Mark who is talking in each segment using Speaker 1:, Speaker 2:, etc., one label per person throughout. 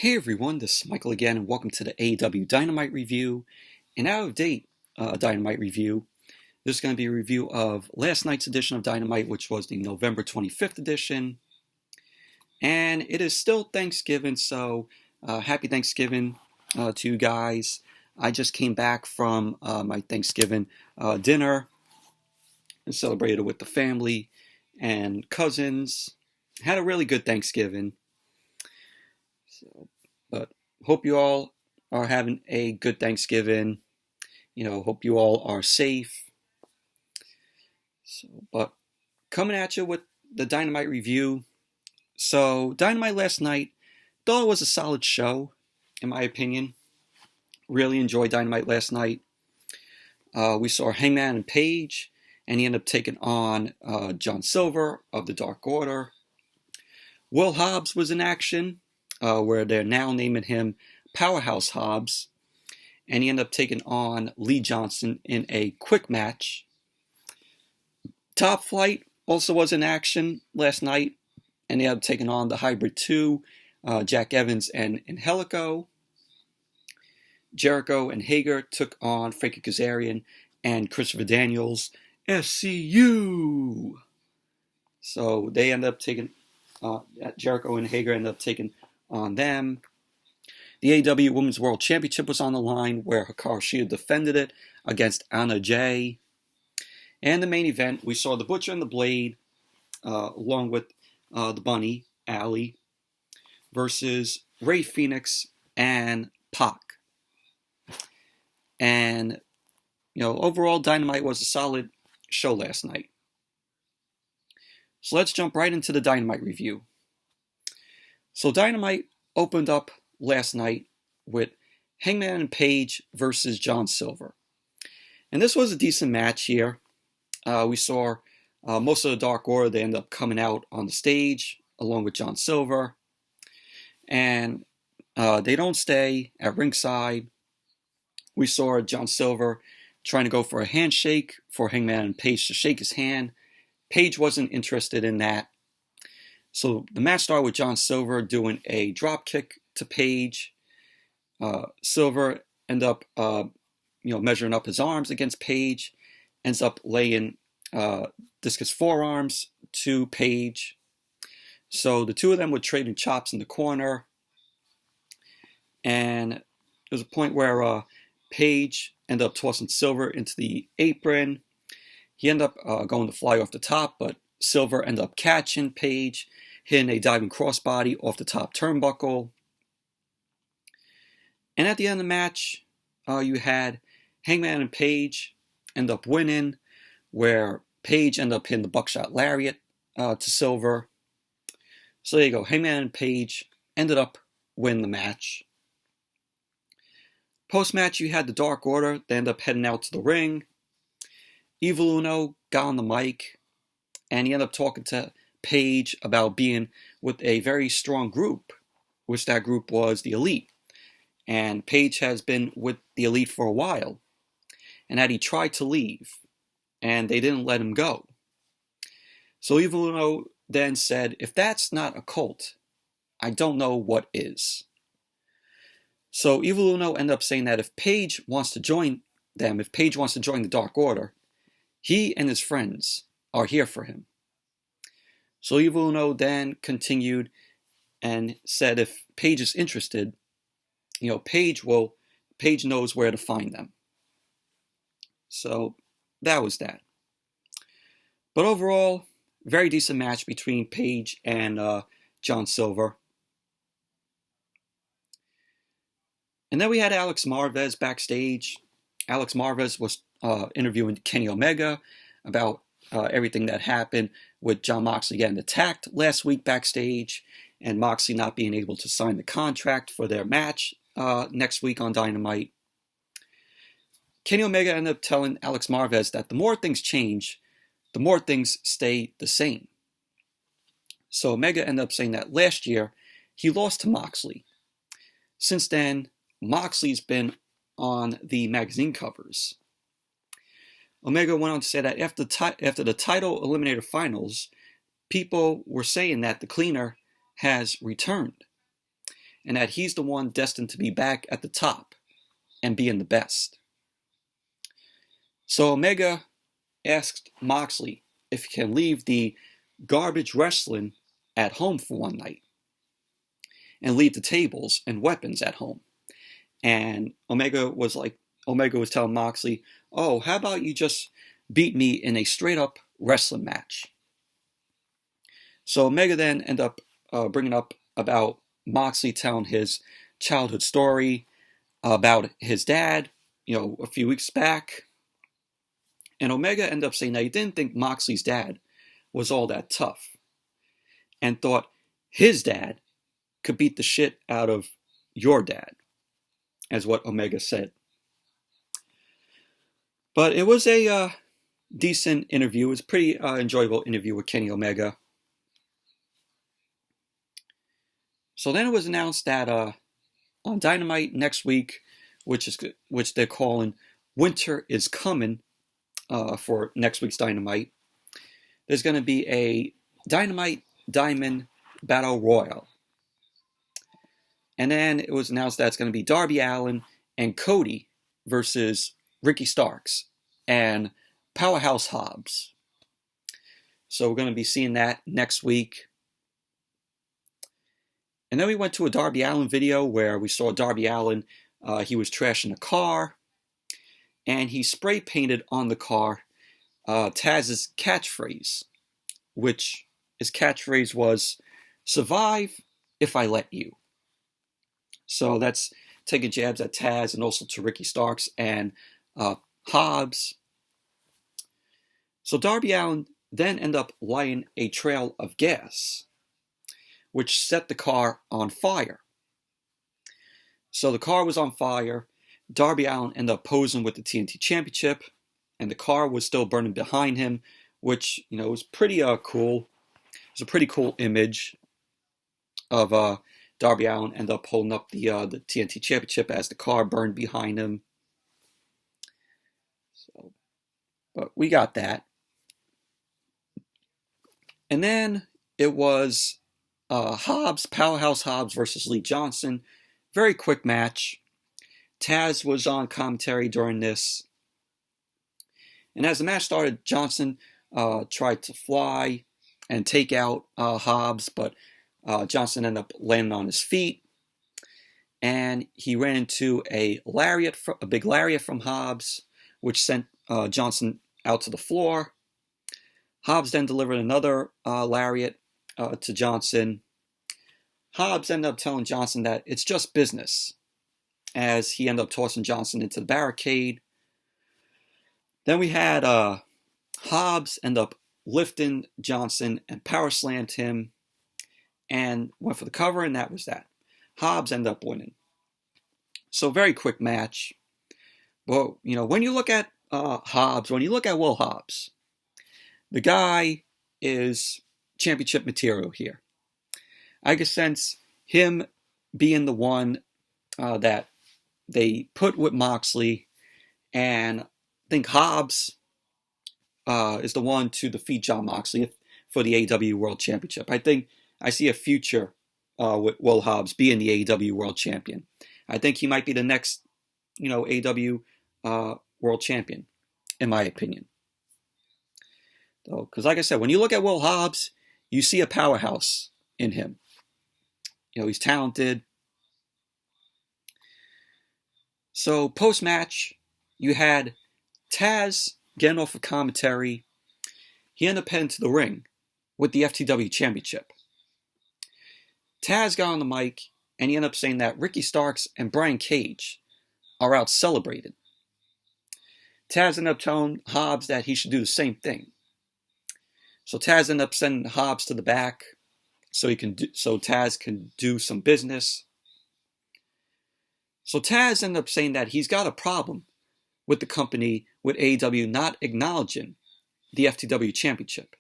Speaker 1: Hey everyone, this is Michael again, and welcome to the AEW Dynamite review. An out-of-date Dynamite review. This is going to be a review of last night's edition of Dynamite, which was the November 25th edition. And it is still Thanksgiving, so happy Thanksgiving to you guys. I just came back from my Thanksgiving dinner and celebrated with the family and cousins. Had a really good Thanksgiving. But hope you all are having a good Thanksgiving. Hope you all are safe. But coming at you with the Dynamite review. So Dynamite last night, thought it was a solid show, in my opinion. Really enjoyed Dynamite last night. We saw Hangman and Page, and he ended up taking on John Silver of the Dark Order. Will Hobbs was in action. Where they're now naming him Powerhouse Hobbs, and he ended up taking on Lee Johnson in a quick match. Top Flight also was in action last night, and they ended up taking on the Hybrid 2, Jack Evans and Angelico. Jericho and Hager took on Frankie Kazarian and Christopher Daniels, SCU. So they ended up taking, Jericho and Hager ended up taking on them. The AEW Women's World Championship was on the line, where Hikaru defended it against Anna Jay. And the main event, we saw the Butcher and the Blade, along with the Bunny, Allie, versus Rey Fenix and Pac. And, overall, Dynamite was a solid show last night. So let's jump right into the Dynamite review. So Dynamite opened up last night with Hangman and Page versus John Silver. And this was a decent match here. We saw most of the Dark Order, they ended up coming out on the stage along with John Silver. And they don't stay at ringside. We saw John Silver trying to go for a handshake for Hangman and Page to shake his hand. Page wasn't interested in that. So the match started with John Silver doing a drop kick to Page. Silver ended up, measuring up his arms against Page. Ends up laying discus forearms to Page. So the two of them were trading chops in the corner. And there was a point where Page ended up tossing Silver into the apron. He ended up going to fly off the top, but Silver ended up catching Page, hitting a diving crossbody off the top turnbuckle. And at the end of the match, you had Hangman and Page end up winning, where Page ended up hitting the buckshot lariat to Silver. So there you go. Hangman and Page ended up winning the match. Post-match, you had the Dark Order. They ended up heading out to the ring. Evil Uno got on the mic, and he ended up talking to Page about being with a very strong group, which that group was the Elite. And Page has been with the Elite for a while, and that he tried to leave, and they didn't let him go. So Evil Uno then said, if that's not a cult, I don't know what is. So Evil Uno ended up saying that if Page wants to join them, if Page wants to join the Dark Order, he and his friends are here for him. So Evil Uno then continued and said if Page is interested, Page knows where to find them. So that was that. But overall, very decent match between Page and John Silver. And then we had Alex Marvez backstage. Alex Marvez was interviewing Kenny Omega about everything that happened with Jon Moxley getting attacked last week backstage, and Moxley not being able to sign the contract for their match next week on Dynamite. Kenny Omega ended up telling Alex Marvez that the more things change, the more things stay the same. So Omega ended up saying that last year he lost to Moxley. Since then, Moxley's been on the magazine covers. Omega went on to say that after the title eliminator finals, people were saying that the cleaner has returned. and that he's the one destined to be back at the top and being the best. So Omega asked Moxley if he can leave the garbage wrestling at home for one night and leave the tables and weapons at home. And Omega was telling Moxley, oh, how about you just beat me in a straight up wrestling match? So Omega then ended up bringing up about Moxley telling his childhood story about his dad, a few weeks back. And Omega ended up saying that he didn't think Moxley's dad was all that tough and thought his dad could beat the shit out of your dad, as what Omega said. But it was a decent interview. It was a pretty enjoyable interview with Kenny Omega. So then it was announced that on Dynamite next week, which they're calling Winter is Coming for next week's Dynamite, there's going to be a Dynamite Diamond Battle Royal. And then it was announced that it's going to be Darby Allin and Cody versus Ricky Starks and Powerhouse Hobbs. So we're going to be seeing that next week. And then we went to a Darby Allin video where we saw Darby Allin. He was trashing a car, and he spray painted on the car Taz's catchphrase, which his catchphrase was, "Survive if I let you." So that's taking jabs at Taz and also to Ricky Starks and Hobbs. So Darby Allin then ended up lighting a trail of gas, which set the car on fire. So the car was on fire. Darby Allin ended up posing with the TNT Championship, and the car was still burning behind him, which, was pretty cool. It was a pretty cool image of Darby Allin ended up holding up the TNT Championship as the car burned behind him. So, but we got that. And then it was Powerhouse Hobbs versus Lee Johnson. Very quick match. Taz was on commentary during this. And as the match started, Johnson tried to fly and take out Hobbs, but Johnson ended up landing on his feet. And he ran into a big lariat from Hobbs, which sent Johnson out to the floor. Hobbs then delivered another lariat to Johnson. Hobbs ended up telling Johnson that it's just business, as he ended up tossing Johnson into the barricade. Then we had Hobbs end up lifting Johnson and power slammed him and went for the cover, and that was that. Hobbs ended up winning. So very quick match. Well, when you look at Hobbs, when you look at Will Hobbs, the guy is championship material here. I can sense him being the one that they put with Moxley, and I think Hobbs is the one to defeat Jon Moxley for the AEW World Championship. I think I see a future with Will Hobbs being the AEW World Champion. I think he might be the next, AEW World Champion, in my opinion. Because like I said, when you look at Will Hobbs, you see a powerhouse in him. He's talented. So post-match, you had Taz getting off of commentary. He ended up heading to the ring with the FTW Championship. Taz got on the mic, and he ended up saying that Ricky Starks and Brian Cage are out celebrated. Taz ended up telling Hobbs that he should do the same thing. So Taz ended up sending Hobbs to the back so Taz can do some business. So Taz ended up saying that he's got a problem with the company, with AEW not acknowledging the FTW Championship.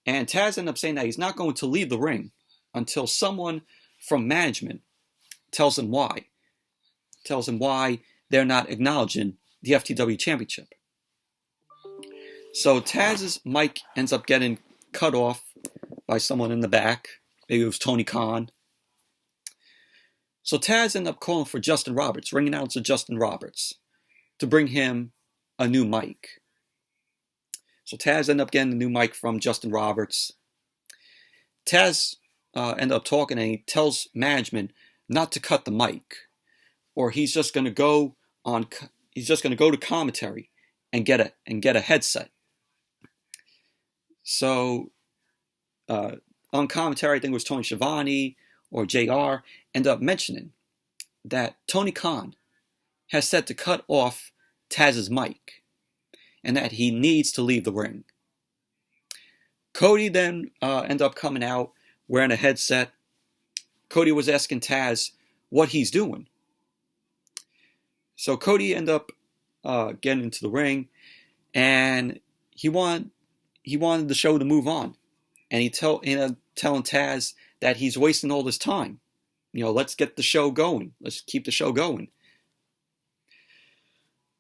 Speaker 1: And Taz ended up saying that he's not going to leave the ring until someone from management tells him why they're not acknowledging the FTW Championship. So Taz's mic ends up getting cut off by someone in the back. Maybe it was Tony Khan. So Taz ended up calling for Justin Roberts, ring announcer Justin Roberts, to bring him a new mic. So Taz ended up getting a new mic from Justin Roberts. Taz ended up talking, and he tells management not to cut the mic, or he's just going to go to commentary and get a headset. So on commentary, I think it was Tony Schiavone or JR, ended up mentioning that Tony Khan has said to cut off Taz's mic and that he needs to leave the ring. Cody then ended up coming out wearing a headset. Cody was asking Taz what he's doing. So Cody ended up getting into the ring, and he wanted the show to move on. And he telling Taz that he's wasting all this time. Let's get the show going. Let's keep the show going.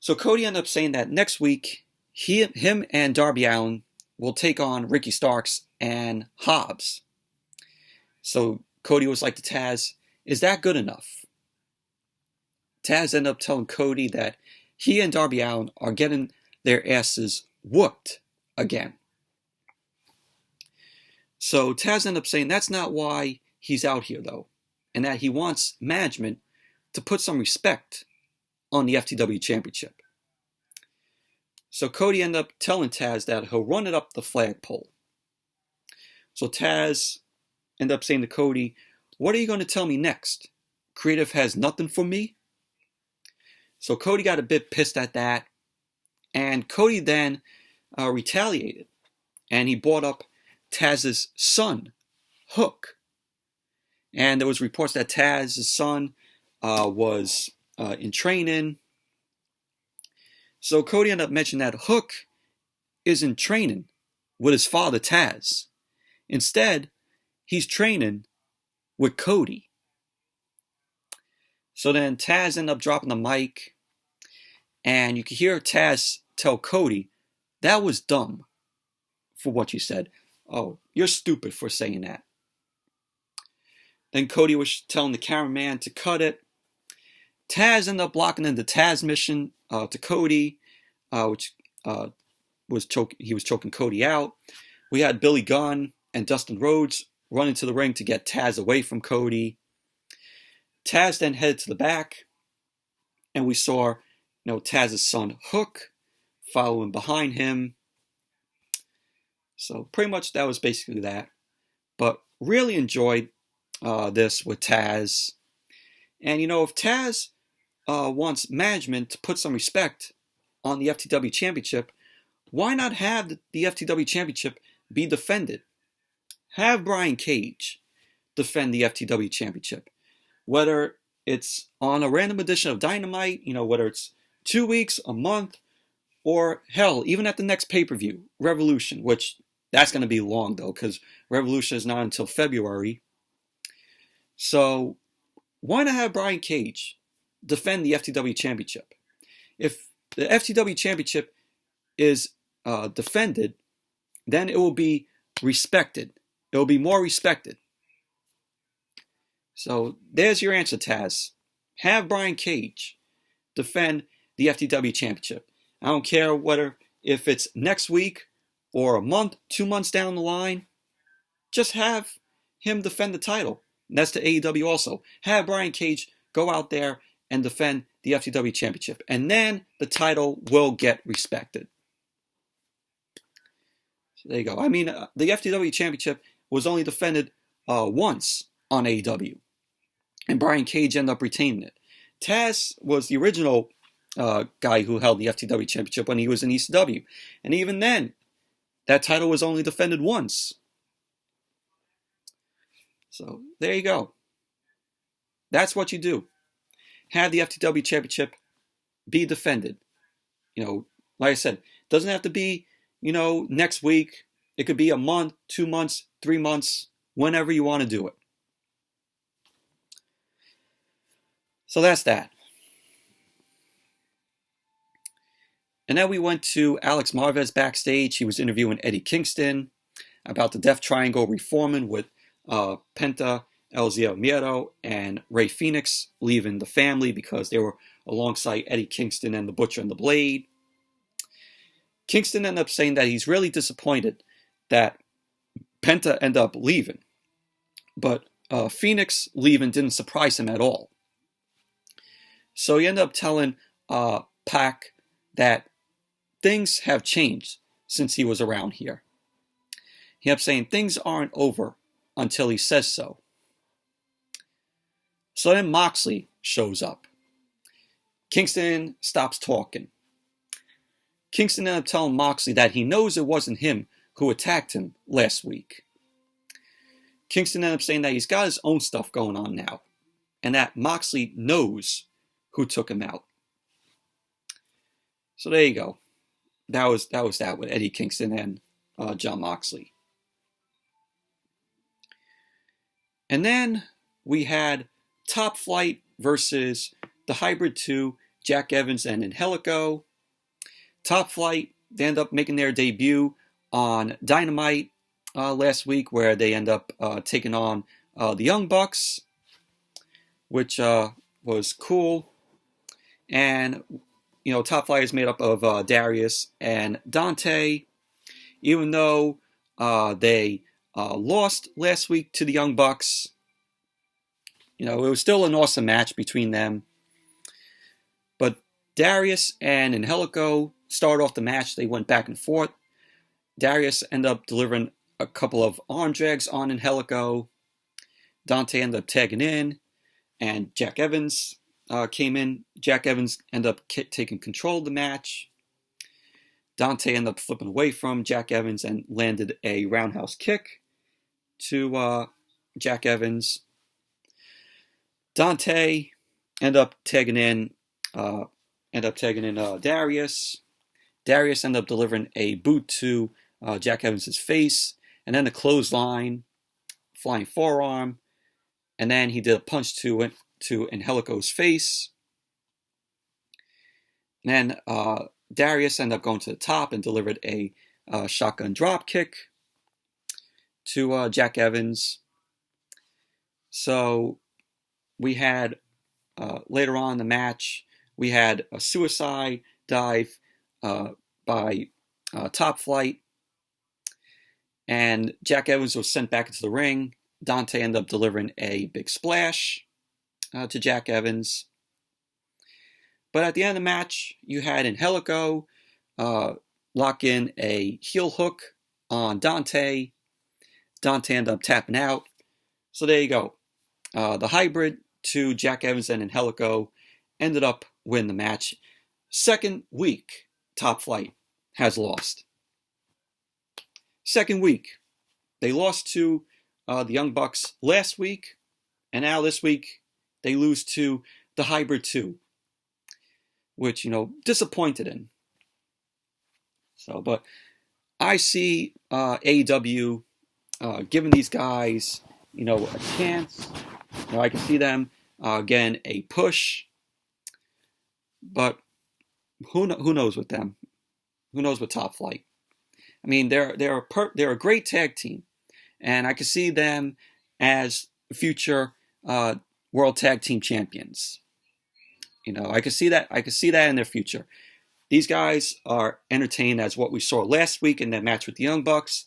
Speaker 1: So Cody ended up saying that next week, him and Darby Allin will take on Ricky Starks and Hobbs. So Cody was like to Taz, is that good enough? Taz ended up telling Cody that he and Darby Allin are getting their asses whooped again. So Taz ended up saying that's not why he's out here, though, and that he wants management to put some respect on the FTW Championship. So Cody ended up telling Taz that he'll run it up the flagpole. So Taz ended up saying to Cody, what are you going to tell me next? Creative has nothing for me? So Cody got a bit pissed at that, and Cody then retaliated, and he brought up Taz's son, Hook. And there was reports that Taz's son was in training. So Cody ended up mentioning that Hook isn't training with his father Taz. Instead, he's training with Cody. So then Taz ended up dropping the mic, and you could hear Taz tell Cody, that was dumb for what you said. Oh, you're stupid for saying that. Then Cody was telling the cameraman to cut it. Taz ended up blocking in the Taz mission to Cody, which he was choking Cody out. We had Billy Gunn and Dustin Rhodes running to the ring to get Taz away from Cody. Taz then headed to the back, and we saw Taz's son Hook following behind him. So pretty much that was basically that. But really enjoyed this with Taz. And if Taz wants management to put some respect on the FTW Championship, why not have the FTW Championship be defended? Have Brian Cage defend the FTW Championship. Whether it's on a random edition of Dynamite, whether it's 2 weeks, a month, or hell, even at the next pay-per-view, Revolution, which that's going to be long though, because Revolution is not until February. So why not have Brian Cage defend the FTW Championship? If the FTW Championship is defended, then it will be respected. It will be more respected. So there's your answer, Taz. Have Brian Cage defend the FTW Championship. I don't care if it's next week or a month, 2 months down the line. Just have him defend the title. And that's to AEW also. Have Brian Cage go out there and defend the FTW Championship. And then the title will get respected. So there you go. I mean, the FTW Championship was only defended once on AEW. And Brian Cage ended up retaining it. Taz was the original guy who held the FTW Championship when he was in ECW. And even then, that title was only defended once. So there you go. That's what you do. Have the FTW Championship be defended. Like I said, it doesn't have to be, next week. It could be a month, 2 months, 3 months, whenever you want to do it. So that's that. And then we went to Alex Marvez backstage. He was interviewing Eddie Kingston about the Death Triangle reforming with Penta El Zio Miedo and Rey Fenix leaving the family because they were alongside Eddie Kingston and the Butcher and the Blade. Kingston ended up saying that he's really disappointed that Penta ended up leaving, but Fenix leaving didn't surprise him at all. So he ended up telling Pac that things have changed since he was around here. He ended up saying things aren't over until he says so. So then Moxley shows up. Kingston stops talking. Kingston ended up telling Moxley that he knows it wasn't him who attacked him last week. Kingston ended up saying that he's got his own stuff going on now, and that Moxley knows who took him out. So there you go. That was that with Eddie Kingston and Jon Moxley. And then we had Top Flight versus the Hybrid 2, Jack Evans and Angelico. Top Flight, they end up making their debut on Dynamite last week, where they end up taking on the Young Bucks, which was cool. And, you know, Top Flight is made up of Darius and Dante. Even though they lost last week to the Young Bucks, you know, it was still an awesome match between them. But Darius and Angelico started off the match. They went back and forth. Darius ended up delivering a couple of arm drags on Angelico. Dante ended up tagging in, and Jack Evans came in. Jack Evans ended up taking control of the match. Dante ended up flipping away from Jack Evans and landed a roundhouse kick to Jack Evans. Dante ended up tagging in Darius. Darius ended up delivering a boot to Jack Evans' face, and then a clothesline, flying forearm, and then he did a punch to Angelico's face. And then Darius ended up going to the top and delivered a shotgun drop kick to Jack Evans. So we had, later on in the match, we had a suicide dive by Top Flight, and Jack Evans was sent back into the ring. Dante ended up delivering a big splash to Jack Evans. But at the end of the match, you had Angelico lock in a heel hook on Dante. Dante ended up tapping out. So there you go. The Hybrid to Jack Evans and Angelico ended up winning the match. Second week, Top Flight has lost. Second week. They lost to the Young Bucks last week, and now this week they lose to the Hybrid 2, which, you know, disappointed in. So, but I see AEW giving these guys, you know, a chance. You know, I can see them getting a push, but who knows with them? Who knows with Top Flight? I mean, they're a great tag team, and I can see them as future World Tag Team Champions. You know, I can see that in their future. These guys are entertained as what we saw last week in that match with the Young Bucks,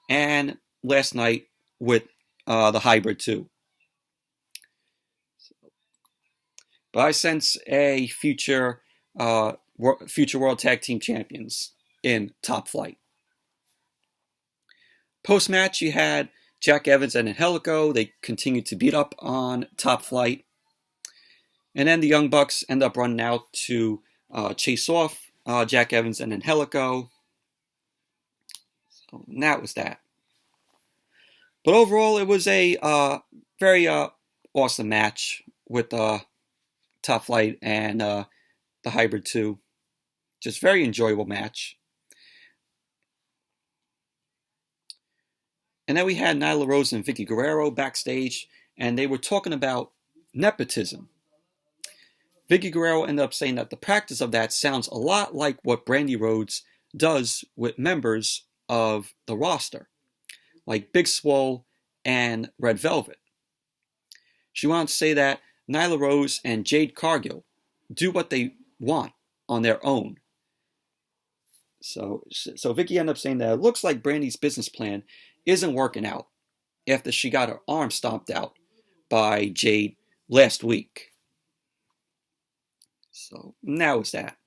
Speaker 1: and last night with the Hybrid 2. But I sense a future World Tag Team Champions in Top Flight. Post-match, you had Jack Evans and Angelico. They continued to beat up on Top Flight. And then the Young Bucks end up running out to chase off Jack Evans and Angelico. So that was that. But overall, it was a very awesome match with Top Flight and the Hybrid 2. Just very enjoyable match. And then we had Nyla Rose and Vicky Guerrero backstage, and they were talking about nepotism. Vicky Guerrero ended up saying that the practice of that sounds a lot like what Brandy Rhodes does with members of the roster, like Big Swole and Red Velvet. She wanted to say that Nyla Rose and Jade Cargill do what they want on their own. So Vicky ended up saying that it looks like Brandy's business plan isn't working out after she got her arm stomped out by Jade last week. So that was that.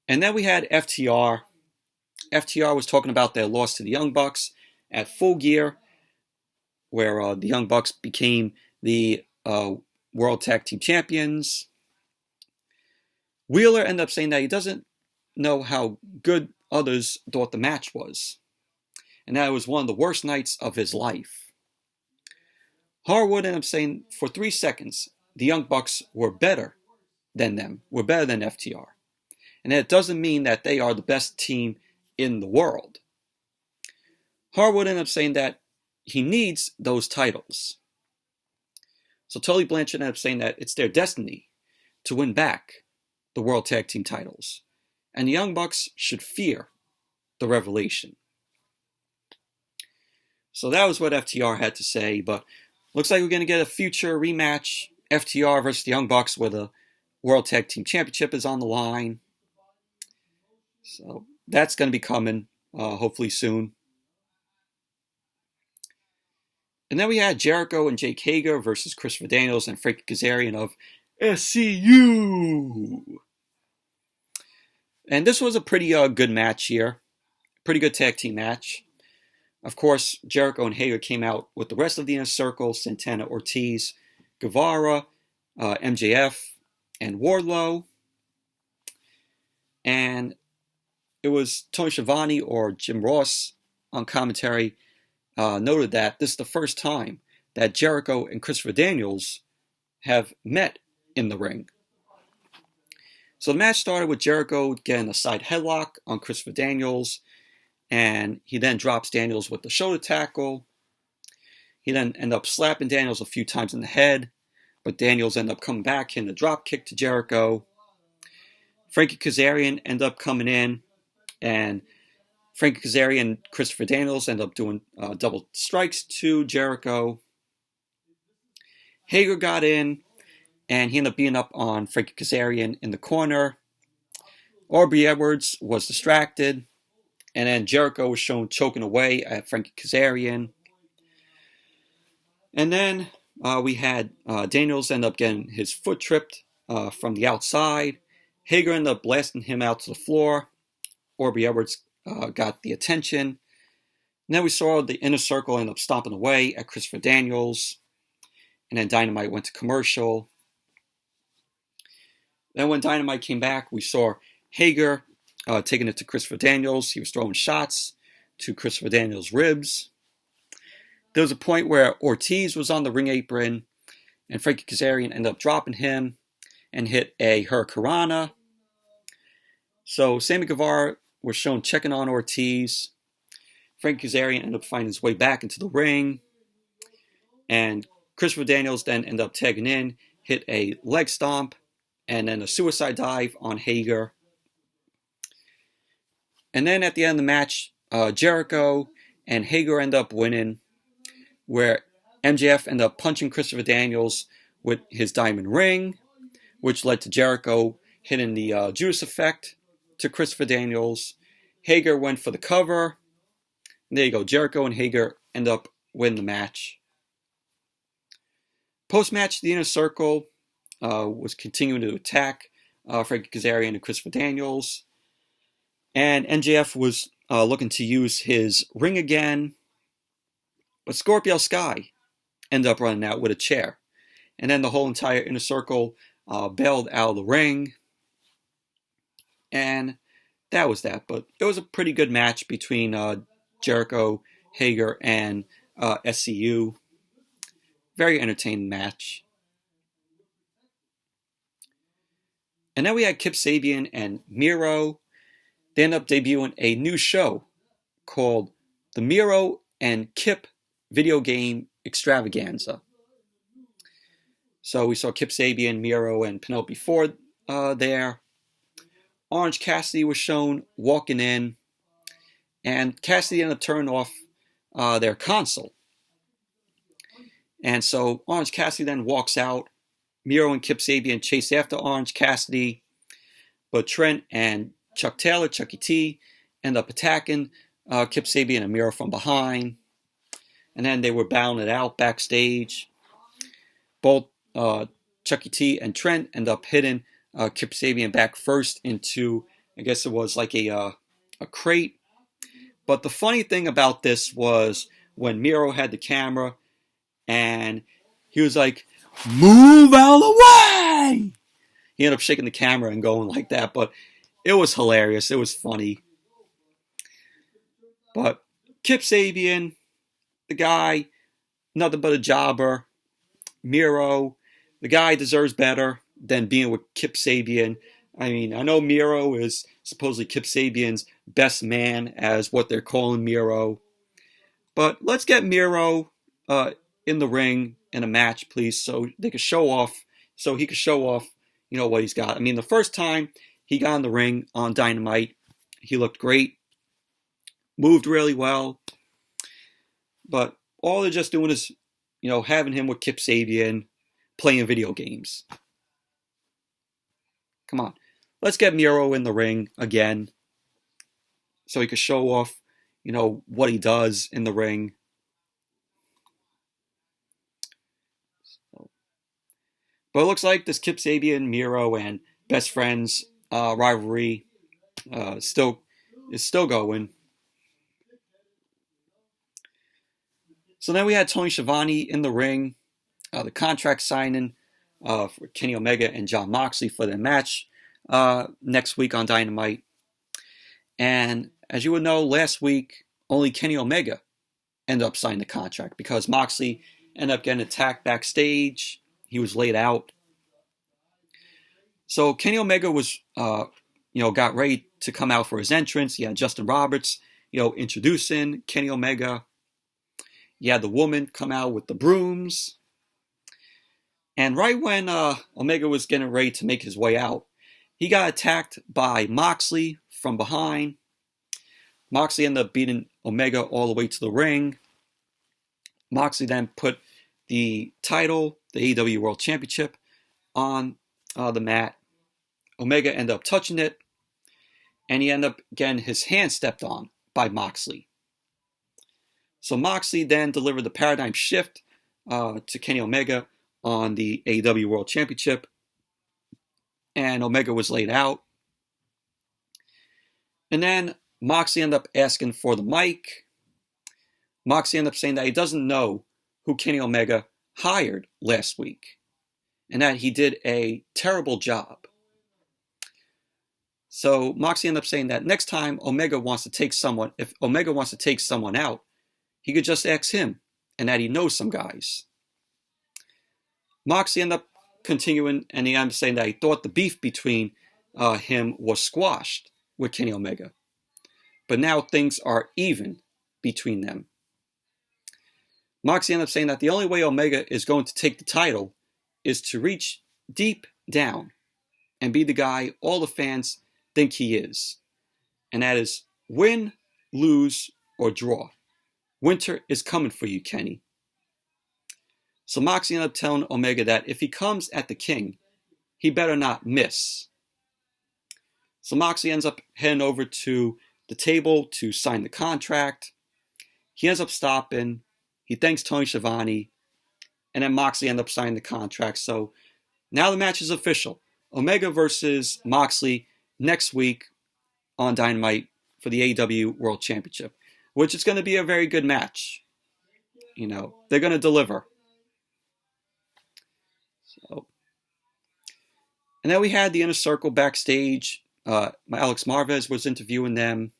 Speaker 1: And then we had FTR. FTR was talking about their loss to the Young Bucks at Full Gear, where the Young Bucks became the World Tag Team Champions. Wheeler ended up saying that he doesn't know how good others thought the match was, and that it was one of the worst nights of his life. Harwood ended up saying for 3 seconds the Young Bucks were better than them, were better than FTR. And that doesn't mean that they are the best team in the world. Harwood ended up saying that he needs those titles. So Tully Blanchard ended up saying that it's their destiny to win back the World Tag Team titles. And the Young Bucks should fear the revelation. So that was what FTR had to say, but looks like we're going to get a future rematch, FTR versus the Young Bucks, where the World Tag Team Championship is on the line. So that's going to be coming, hopefully soon. And then we had Jericho and Jake Hager versus Christopher Daniels and Frankie Kazarian of SCU. And this was a pretty good match here. Pretty good tag team match. Of course, Jericho and Hager came out with the rest of the Inner Circle, Santana, Ortiz, Guevara, MJF, and Wardlow. And it was Tony Schiavone or Jim Ross on commentary noted that this is the first time that Jericho and Christopher Daniels have met in the ring. So the match started with Jericho getting a side headlock on Christopher Daniels, and he then drops Daniels with the shoulder tackle. He then ended up slapping Daniels a few times in the head, but Daniels ended up coming back, hitting a drop kick to Jericho. Frankie Kazarian ended up coming in, and Frankie Kazarian and Christopher Daniels ended up doing double strikes to Jericho. Hager got in, and he ended up beating up on Frankie Kazarian in the corner. Aubrey Edwards was distracted, and then Jericho was shown choking away at Frankie Kazarian. And then we had Daniels end up getting his foot tripped from the outside. Hager ended up blasting him out to the floor. Aubrey Edwards got the attention. And then we saw the Inner Circle end up stomping away at Christopher Daniels. And then Dynamite went to commercial. Then when Dynamite came back, we saw Hager taking it to Christopher Daniels. He was throwing shots to Christopher Daniels' ribs. There was a point where Ortiz was on the ring apron, and Frankie Kazarian ended up dropping him and hit a Hurricanrana. So Sammy Guevara was shown checking on Ortiz. Frankie Kazarian ended up finding his way back into the ring. And Christopher Daniels then ended up tagging in, hit a leg stomp, and then a suicide dive on Hager. And then at the end of the match, Jericho and Hager end up winning, where MJF ended up punching Christopher Daniels with his diamond ring, which led to Jericho hitting the Judas effect to Christopher Daniels. Hager went for the cover. And there you go. Jericho and Hager end up winning the match. Post-match, the Inner Circle was continuing to attack Frankie Kazarian and Christopher Daniels. And MJF was looking to use his ring again. But Scorpio Sky ended up running out with a chair. And then the whole entire Inner Circle bailed out of the ring. And that was that. But it was a pretty good match between Jericho, Hager, and SCU. Very entertaining match. And then we had Kip Sabian and Miro. They ended up debuting a new show called The Miro and Kip Video Game Extravaganza. So we saw Kip Sabian, Miro, and Penelope Ford there. Orange Cassidy was shown walking in, and Cassidy ended up turning off their console. And so Orange Cassidy then walks out. Miro and Kip Sabian chase after Orange Cassidy, but Trent and Chuck Taylor, Chucky T, end up attacking Kip Sabian and Miro from behind. And then they were battling it out backstage. Both Chucky T and Trent end up hitting Kip Sabian back first into, I guess it was like a crate. But the funny thing about this was when Miro had the camera and he was like, "Move out of the way!" He ended up shaking the camera and going like that, but it was hilarious. It was funny. But Kip Sabian, the guy, nothing but a jobber. Miro, the guy deserves better than being with Kip Sabian. I mean, I know Miro is supposedly Kip Sabian's best man, as what they're calling Miro. But let's get Miro in the ring in a match, please, so they can show off, what he's got. I mean, the first time he got in the ring on Dynamite, he looked great, moved really well. But all they're just doing is, having him with Kip Sabian playing video games. Come on. Let's get Miro in the ring again so he can show off, what he does in the ring. But it looks like this Kip Sabian, Miro, and best friends rivalry is still going. So then we had Tony Schiavone in the ring, the contract signing for Kenny Omega and Jon Moxley for their match next week on Dynamite. And as you would know, last week, only Kenny Omega ended up signing the contract because Moxley ended up getting attacked backstage. He was laid out. So Kenny Omega was, got ready to come out for his entrance. He had Justin Roberts, introducing Kenny Omega. You had the woman come out with the brooms. And right when Omega was getting ready to make his way out, he got attacked by Moxley from behind. Moxley ended up beating Omega all the way to the ring. Moxley then put the title, the AEW World Championship, on the mat. Omega ended up touching it, and he ended up getting his hand stepped on by Moxley. So Moxley then delivered the paradigm shift to Kenny Omega on the AEW World Championship, and Omega was laid out. And then Moxley ended up asking for the mic. Moxley ended up saying that he doesn't know who Kenny Omega hired last week, and that he did a terrible job. So Moxley ended up saying that next time if Omega wants to take someone out, he could just ask him, and that he knows some guys. Moxley ended up continuing, and he ended up saying that he thought the beef between him was squashed with Kenny Omega. But now things are even between them. Moxley ended up saying that the only way Omega is going to take the title is to reach deep down and be the guy all the fans think he is. And that is win, lose, or draw. Winter is coming for you, Kenny. So Moxley ended up telling Omega that if he comes at the King, he better not miss. So Moxley ends up heading over to the table to sign the contract. He ends up stopping. He thanks Tony Schiavone. And then Moxley ends up signing the contract. So now the match is official. Omega versus Moxley next week on Dynamite for the AEW World Championship, which is going to be a very good match. They're going to deliver. So, and then we had the Inner Circle backstage. Alex Marvez was interviewing them.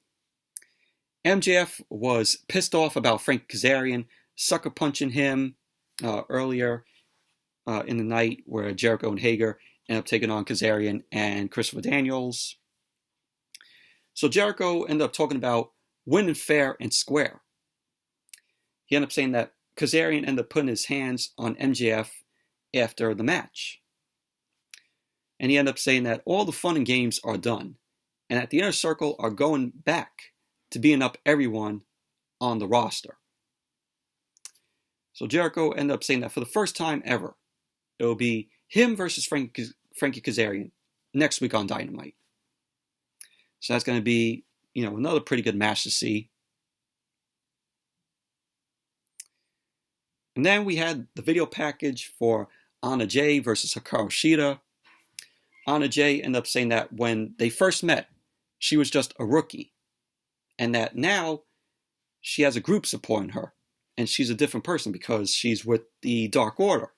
Speaker 1: MJF was pissed off about Frank Kazarian sucker punching him earlier in the night, where Jericho and Hager ended up taking on Kazarian and Christopher Daniels. So Jericho ended up talking about winning fair and square. He ended up saying that Kazarian ended up putting his hands on MJF after the match. And he ended up saying that all the fun and games are done, and that the Inner Circle are going back to beating up everyone on the roster. So Jericho ended up saying that for the first time ever, it will be him versus Frankie Kazarian next week on Dynamite. So that's going to be, another pretty good match to see. And then we had the video package for Anna Jay versus Hikaroshida. Anna Jay ended up saying that when they first met, she was just a rookie. And that now she has a group supporting her. And she's a different person because she's with the Dark Order.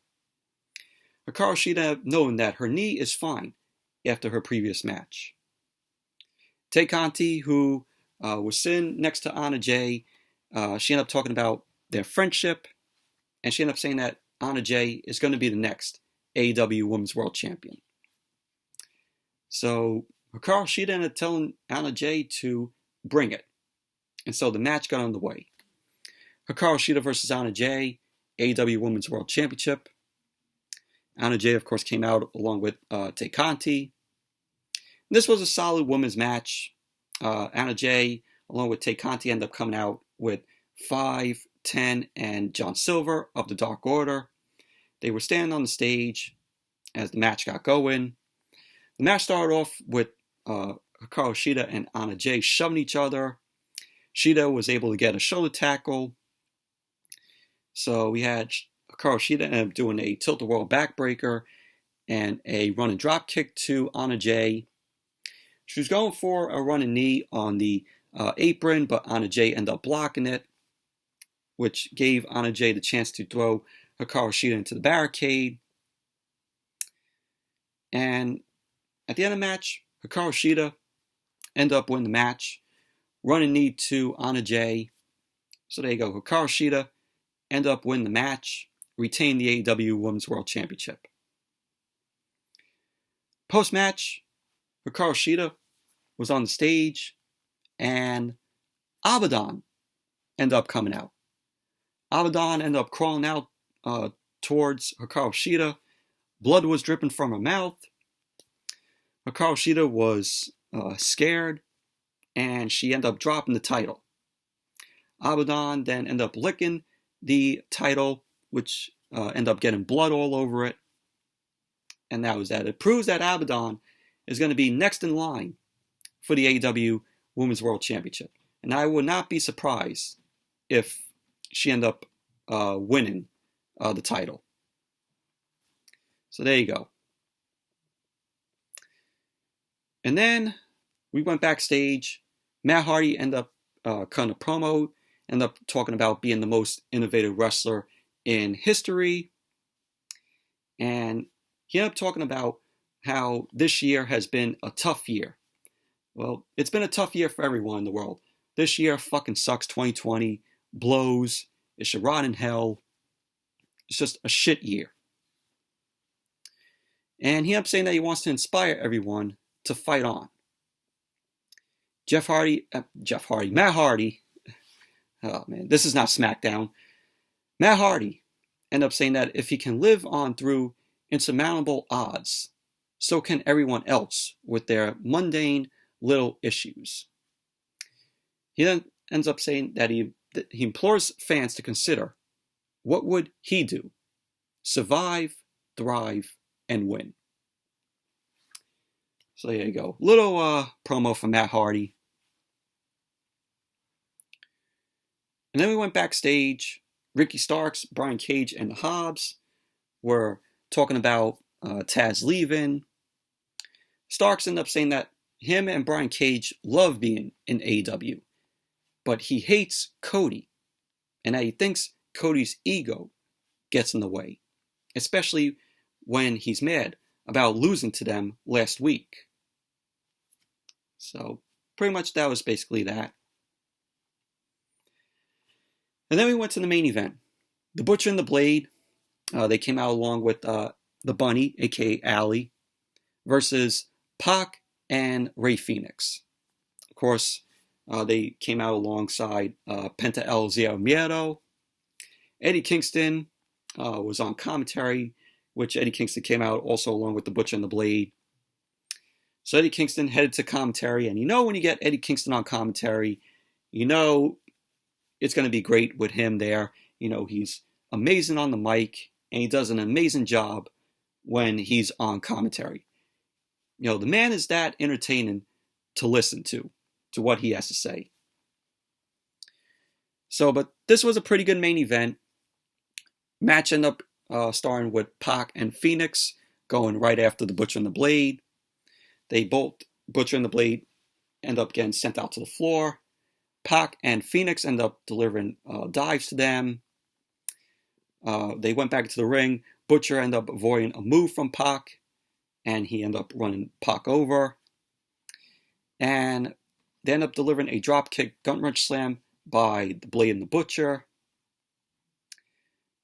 Speaker 1: Hikaroshida knowing that her knee is fine after her previous match. Tay Conti, who was sitting next to Anna Jay, she ended up talking about their friendship. And she ended up saying that Anna Jay is going to be the next AEW Women's World Champion. So Hikaroshida ended up telling Anna Jay to bring it. And so the match got underway. Hikaroshida versus Anna Jay, AEW Women's World Championship. Anna Jay, of course, came out along with Tay Conti. This was a solid women's match. Anna Jay, along with Tay Conti, ended up coming out with 5, 10, and John Silver of the Dark Order. They were standing on the stage as the match got going. The match started off with Hikaroshida and Anna Jay shoving each other. Shida was able to get a shoulder tackle. So we had Hikaroshida end up doing a tilt-a-whirl backbreaker and a running drop kick to Anna Jay. She was going for a running knee on the apron, but Anna Jay ended up blocking it, which gave Anna Jay the chance to throw Hikaroshida into the barricade. And at the end of the match, Hikaroshida ended up winning the match. Running knee to Anna Jay. So there you go. Hikaroshida ended up winning the match. Retained the AEW Women's World Championship. Post-match, Hikaroshida was on the stage. And Abaddon ended up coming out. Abaddon ended up crawling out towards Hikaroshida. Blood was dripping from her mouth. Hikaroshida was scared, and she ended up dropping the title. Abaddon then ended up licking the title, which ended up getting blood all over it. And that was that. It proves that Abaddon is going to be next in line for the AEW Women's World Championship. And I would not be surprised if she ended up winning the title. So there you go. And then we went backstage. Matt Hardy ended up cutting a promo, ended up talking about being the most innovative wrestler in history. And he ended up talking about how this year has been a tough year. Well, it's been a tough year for everyone in the world. This year fucking sucks. 2020 blows. It should rot in hell. It's just a shit year. And he ended up saying that he wants to inspire everyone to fight on. Matt Hardy. Oh man, this is not SmackDown. Matt Hardy ended up saying that if he can live on through insurmountable odds, so can everyone else with their mundane little issues. He then ends up saying that he implores fans to consider, what would he do? Survive, thrive, and win. So there you go. Little promo from Matt Hardy. And then we went backstage. Ricky Starks, Brian Cage, and Hobbs were talking about Taz leaving. Starks ended up saying that him and Brian Cage love being in AEW, but he hates Cody, and that he thinks Cody's ego gets in the way, especially when he's mad about losing to them last week. So pretty much that was basically that. And then we went to the main event. The Butcher and the Blade, they came out along with the Bunny, aka Allie, versus Pac and Rey Fenix. Of course, they came out alongside Penta El Zero Miedo. Eddie Kingston was on commentary, which Eddie Kingston came out also along with the Butcher and the Blade. So Eddie Kingston headed to commentary, and when you get Eddie Kingston on commentary, it's going to be great with him there. He's amazing on the mic, and he does an amazing job when he's on commentary. The man is that entertaining to listen to what he has to say. So, but this was a pretty good main event. Match ended up starting with Pac and Fenix going right after the Butcher and the Blade. They both, Butcher and the Blade, end up getting sent out to the floor. Pac and Fenix end up delivering dives to them. They went back to the ring. Butcher ended up avoiding a move from Pac, and he ended up running Pac over. And they end up delivering a dropkick gut wrench slam by the Blade and the Butcher.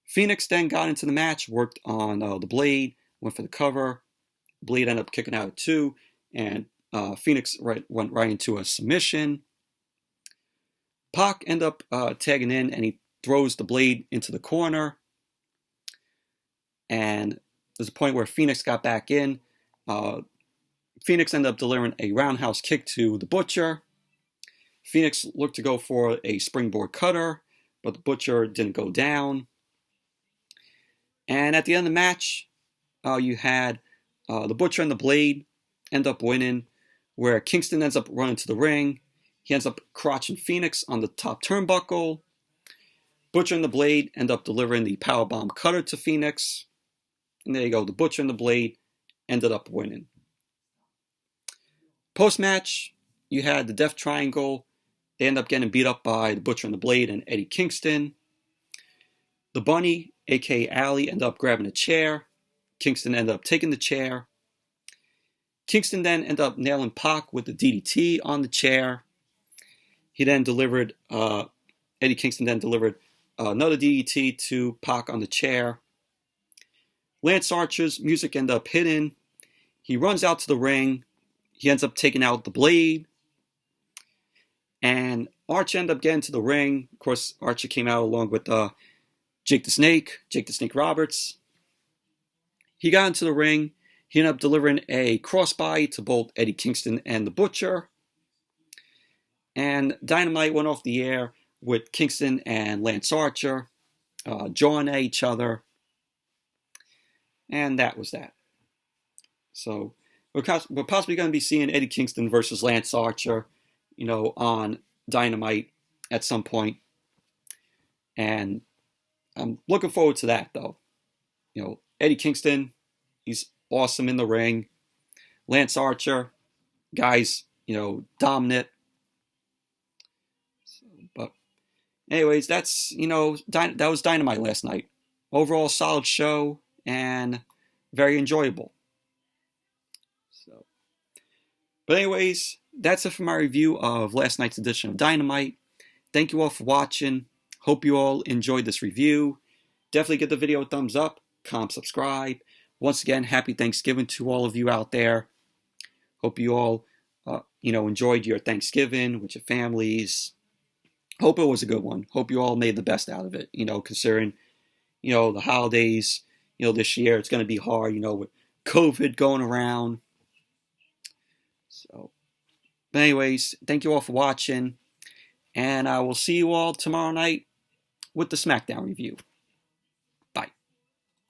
Speaker 1: Fenix then got into the match, worked on the Blade, went for the cover. Blade ended up kicking out at 2, and Fenix went right into a submission. Pac ended up tagging in, and he throws the Blade into the corner. And there's a point where Fenix got back in. Fenix ended up delivering a roundhouse kick to the Butcher. Fenix looked to go for a springboard cutter, but the Butcher didn't go down. And at the end of the match, you had the Butcher and the Blade end up winning, where Kingston ends up running to the ring. He ends up crotching Fenix on the top turnbuckle. Butcher and the Blade end up delivering the powerbomb cutter to Fenix. And there you go, the Butcher and the Blade ended up winning. Post-match, you had the Death Triangle. They end up getting beat up by the Butcher and the Blade and Eddie Kingston. The Bunny, a.k.a. Allie, ended up grabbing a chair. Kingston ended up taking the chair. Kingston then ended up nailing Pac with the DDT on the chair. He then delivered, Eddie Kingston then delivered another DDT to Pac on the chair. Lance Archer's music ended up hitting. He runs out to the ring. He ends up taking out the Blade. And Archer ended up getting to the ring. Of course, Archer came out along with Jake the Snake Roberts. He got into the ring. He ended up delivering a crossbody to both Eddie Kingston and the Butcher. And Dynamite went off the air with Kingston and Lance Archer jawing at each other. And that was that. So we're possibly going to be seeing Eddie Kingston versus Lance Archer, on Dynamite at some point. And I'm looking forward to that, though. Eddie Kingston, he's awesome in the ring. Lance Archer, guy's, dominant. But anyways, that's, that was Dynamite last night. Overall, solid show and very enjoyable. But anyways, that's it for my review of last night's edition of Dynamite. Thank you all for watching. Hope you all enjoyed this review. Definitely give the video a thumbs up, comment, subscribe. Once again, happy Thanksgiving to all of you out there. Hope you all, enjoyed your Thanksgiving with your families. Hope it was a good one. Hope you all made the best out of it, considering, the holidays, this year it's going to be hard, with COVID going around. So, but anyways, thank you all for watching, and I will see you all tomorrow night with the SmackDown review.